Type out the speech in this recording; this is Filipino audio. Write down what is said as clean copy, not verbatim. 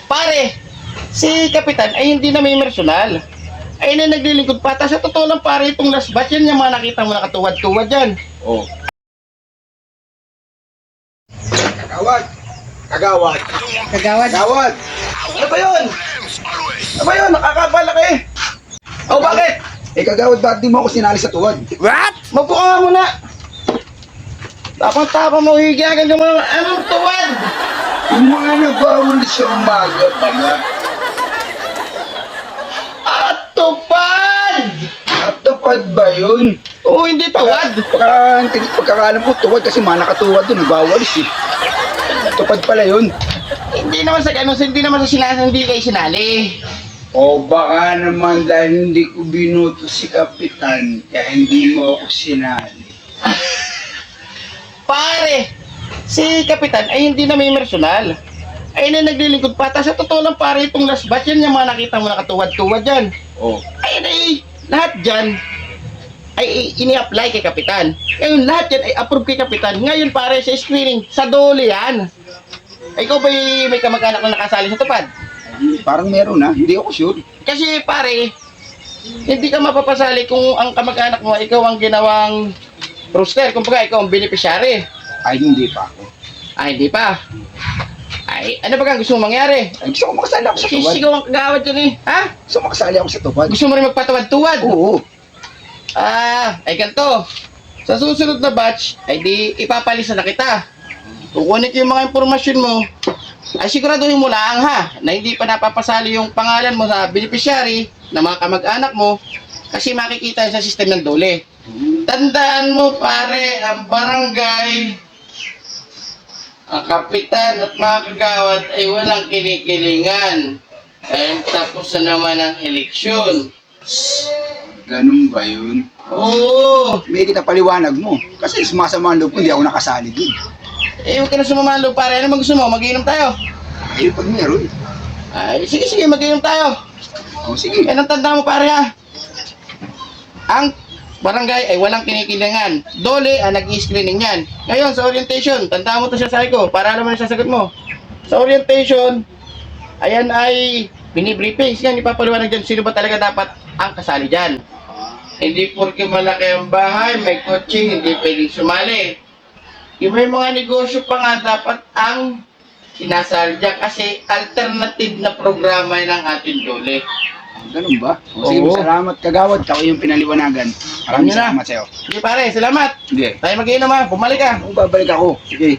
Pare, si Kapitan ay hindi na may personal. Ay na naglilingkod pa. Sa totoo lang pare, itong last batch yan yung mga nakita mo nakatuwad-tuwad dyan. Oh. Kagawad! Kagawad! Kagawad. Kagawad! Ano ba yun? Ano ba yun? Nakakabala ka eh! Oh, bakit? Eh, kagawad, bakit di mo ako sinali sa tuwad? What? Mabuka nga muna. Tapang-tapang mo higiyagan yung mga anong tuwad. Yung mga nagwawali sa umaga pala. At tupad! At tupad ba yun? Oo, hindi tuwad. Pagkakalam ko, tuwad kasi mga nakatuwad doon, nagwawalis eh. Tupad pala yun. Hindi naman sa ganun, hindi naman sa sinasang hindi kayo sinali. O baka naman dahil hindi ko binuto si Kapitan, kaya hindi mo ako sinali. Pare, si Kapitan ay hindi na may personal. Ay na naglilingkod pa. Sa totoo lang pare, itong last batch yan yung mga nakita mo nakatuwad-tuwad dyan. Oh. Ay, lahat dyan ay ini-apply kay Kapitan. Ngayon lahat yan ay approve kay Kapitan. Ngayon pare, sa screening, sa dole yan. Ay, ikaw ba may kamag-anak na nakasali sa tupad? Parang meron na, hindi ako sure. Kasi pare, hindi ka mapapasali kung ang kamag-anak mo, ikaw ang ginawang roster. Kung baga, ikaw ang beneficiary. Ay, hindi pa ako. Ay, hindi pa. Ay, ano ba kang gusto mong mangyari? Ay, gusto ko makasali ako sa tuwad. Sisigaw ang kagawad dyan eh. Ha? Gusto ko makasali ako sa tuwad. Gusto mo rin magpatuwad-tuwad? Oo. Ay ganito. Sa susunod na batch, ay di ipapalisa na kita. Kukunin ko yung mga impormasyon mo. Ay siguraduhin mo lang ha, na hindi pa napapasali yung pangalan mo sa beneficiary na mga kamag-anak mo kasi makikita sa system ng dole. Tandaan mo pare, ang barangay, ang kapitan at mga kagawad ay walang kinikilingan. Dahil tapos na naman ang eleksyon. Ganun ba yun? Oo! May kinapaliwanag mo. Kasi sumasama ang loob ko, hindi ako nakasali dun. Eh, huwag ka na sumamalo pare. Ano bang gusto mo? Mag-inom tayo. Ay, pag meron. Ay, sige, mag-inom tayo. O, sige. Yan ang tanda mo pare ha. Ang barangay ay walang kinikilingan. Dole ang nag-i-screening yan. Ngayon, sa orientation, tanda mo to siya sa ko para alam mo na sasagot mo. Sa orientation, ayan ay binibriefing. Yan, ipapaliwanag dyan sino ba talaga dapat ang kasali dyan. Hindi porke malaki ang bahay, may kotse, hindi pwedeng sumali. Yung may mga negosyo pa nga dapat ang sinasali dyan kasi alternative na programa ng ating dole. Ganun ba? O, sige, Oo. salamat kagawad. Ako yung pinaliwanagan. Maraming Yun na. salamat sa'yo. Sige pare, salamat. Hindi. Tayo mag-inom ha, bumalik ka. Kung babalik ako. Sige.